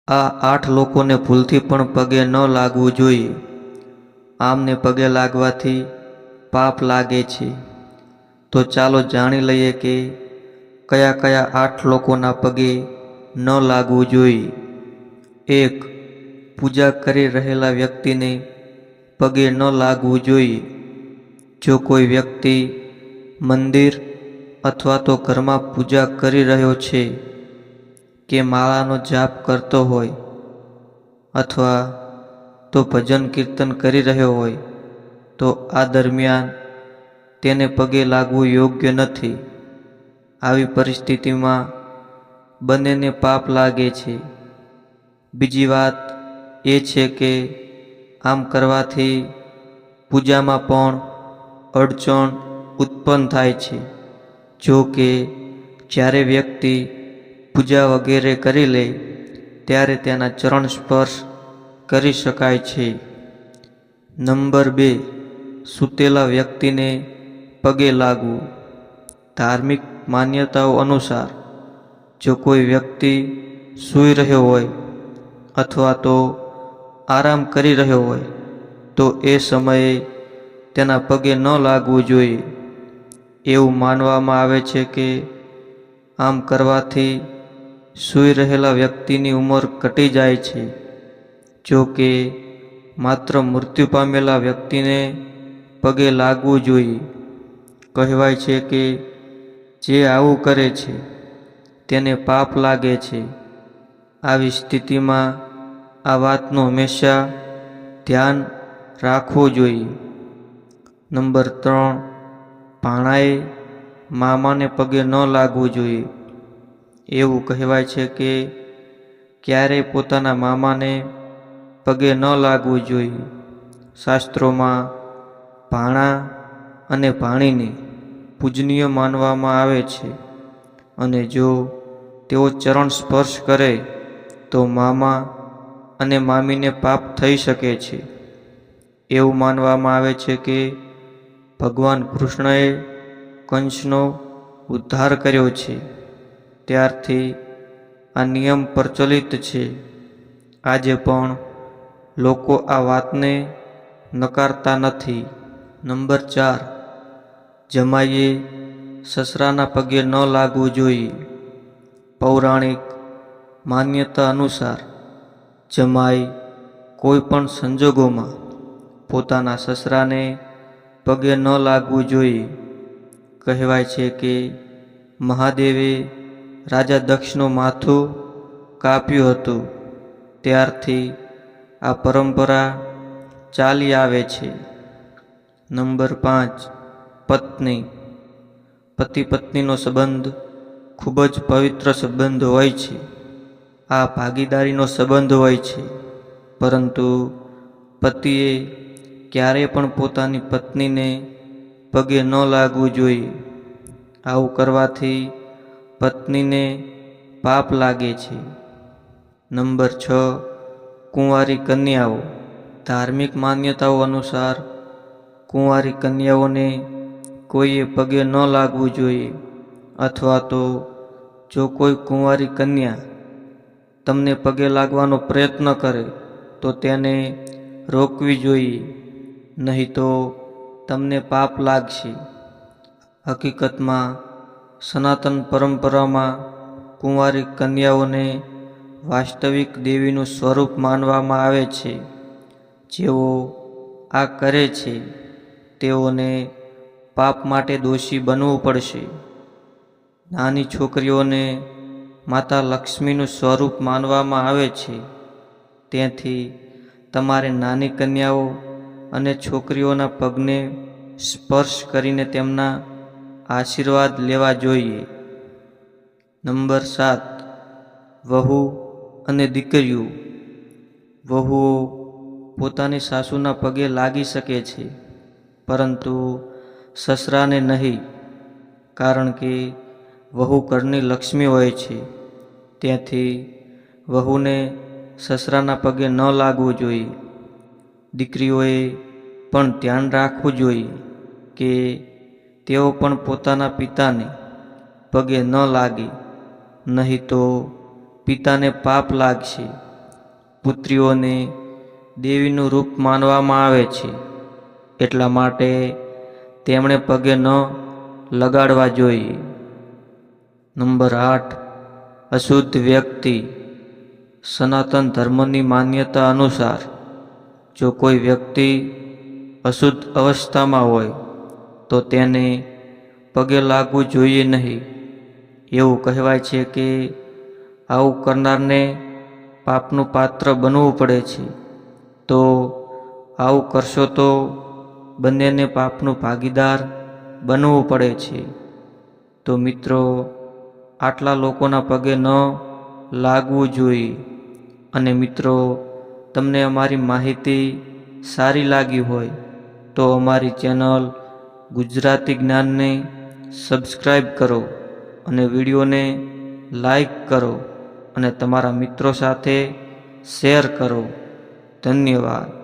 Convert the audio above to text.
આ 8 લોકોને ભૂલથી પણ પગે ન લાગવું જોઈએ. આમને પગે લાગવાથી પાપ લાગે છે. તો ચાલો જાણી લઈએ કે કયા કયા 8 લોકોના પગે ન લાગવું જોઈએ. 1. પૂજા કરી રહેલા વ્યક્તિને પગે ન લાગવું જોઈએ. જો કોઈ વ્યક્તિ મંદિર અથવા તો ઘરમાં પૂજા કરી રહ્યો છે કે માળાનો જાપ કરતો હોય અથવા તો ભજન કીર્તન કરી રહ્યો હોય તો આ દરમિયાન તેને પગે લાગવું યોગ્ય નથી. આવી પરિસ્થિતિમાં બંનેને પાપ લાગે છે. બીજી વાત એ છે કે આમ કરવાથી પૂજામાં પણ અડચણ ઉત્પન્ન થાય છે. જો કે જ્યારે વ્યક્તિ પૂજા વગેરે કરી લે ત્યારે તેના ચરણ સ્પર્શ કરી શકાય છે. નંબર 2. સૂતેલા વ્યક્તિને પગે લાગવું. ધાર્મિક માન્યતાઓ અનુસાર જો કોઈ વ્યક્તિ સૂઈ રહ્યો હોય અથવા તો આરામ કરી રહ્યો હોય તો એ સમયે તેના પગે ન લાગવું જોઈએ. એવું માનવામાં આવે છે કે આમ કરવાથી સૂઈ રહેલા વ્યક્તિની ઉંમર ઘટી જાય છે. જો કે માત્ર મૃત્યુ પામેલા વ્યક્તિને પગે લાગવું જોઈએ. કહેવાય છે કે જે આવું કરે છે તેને પાપ લાગે છે. આવી સ્થિતિમાં આ વાતનું હંમેશા ધ્યાન રાખવું જોઈએ. નંબર 3. ભાણાએ મામાને પગે ન લાગવું જોઈએ. એવું કહેવાય છે કે ક્યારેય પોતાના મામાને પગે ન લાગવું જોઈએ. શાસ્ત્રોમાં ભાણા અને ભાણીને પૂજનીય માનવામાં આવે છે અને જો તેઓ ચરણ સ્પર્શ કરે તો મામા અને મામીને પાપ થઈ શકે છે. એવું માનવામાં આવે છે કે ભગવાન કૃષ્ણએ કંસનો ઉદ્ધાર કર્યો છે ત્યારથી આ નિયમ પ્રચલિત છે. આજે પણ લોકો આ વાતને નકારતા નથી. નંબર 4. જમાઈએ સસરાના પગે ન લાગવું જોઈએ. પૌરાણિક માન્યતા અનુસાર જમાઈ કોઈ પણ સંજોગોમાં પોતાના સસરાને પગે ન લાગવું જોઈએ. કહેવાય છે કે મહાદેવે રાજા દક્ષનું માથું કાપ્યું હતું ત્યારથી આ પરંપરા ચાલી આવે છે. નંબર 5. પત્ની. પતિ પત્નીનો સંબંધ ખૂબ જ પવિત્ર સંબંધ હોય છે. આ ભાગીદારીનો સંબંધ હોય છે. પરંતુ પતિએ ક્યારેય પણ પોતાની પત્નીને પગે ન લાગવું જોઈએ. આવું કરવાથી પત્નીને પાપ લાગે છે. નંબર 6. કુંવારી કન્યાઓ. ધાર્મિક માન્યતાઓ અનુસાર કુંવારી કન્યાઓને કોઈએ પગે ન લાગવું જોઈએ અથવા તો જો કોઈ કુંવારી કન્યા તમને પગે લાગવાનો પ્રયત્ન કરે તો તેને રોકવી જોઈએ, નહીં તો તમને પાપ લાગશે. હકીકતમાં સનાતન પરંપરામાં કુંવારી કન્યાઓને વાસ્તવિક દેવીનું સ્વરૂપ માનવામાં આવે છે. જેઓ આ કરે છે તેઓને પાપ માટે દોષી બનવું પડશે. નાની છોકરીઓને માતા લક્ષ્મીનું સ્વરૂપ માનવામાં આવે છે. તેથી તમારે નાની કન્યાઓ અને છોકરીઓના પગને સ્પર્શ કરીને તેમના આશીર્વાદ લેવા જોઈએ. નંબર 7. વહુ અને દીકરીઓ. વહુઓ પોતાની સાસુના પગે લાગી શકે છે પરંતુ સસરાને નહીં, કારણ કે વહુ ઘરની લક્ષ્મી હોય છે. તેથી વહુને સસરાના પગે ન લાગવું જોઈએ. દીકરીઓએ પણ ધ્યાન રાખવું જોઈએ કે તેઓ પણ પોતાના પિતાને પગે ન લાગે, નહીં તો પિતાને પાપ લાગશે. પુત્રીઓને દેવીનું રૂપ માનવામાં આવે છે, એટલા માટે તેમણે પગે ન લગાડવા જોઈએ. નંબર 8. અશુદ્ધ વ્યક્તિ. સનાતન ધર્મની માન્યતા અનુસાર જો કોઈ વ્યક્તિ અશુદ્ધ અવસ્થામાં હોય તો તેને પગે લાગવું જોઈએ નહીં. એવું કહેવાય છે કે આવું કરનારને પાપનું પાત્ર બનવું પડે છે. તો આવું કરશો તો બંનેને પાપનું ભાગીદાર બનવું પડે છે. તો મિત્રો, આટલા લોકોના પગે ન લાગવું જોઈએ. અને મિત્રો, તમને અમારી માહિતી સારી લાગી હોય તો અમારી ચેનલ ગુજરાતી જ્ઞાનને સબસ્ક્રાઈબ કરો અને વિડીયોને લાઈક કરો અને તમારા મિત્રો સાથે શેર કરો. ધન્યવાદ.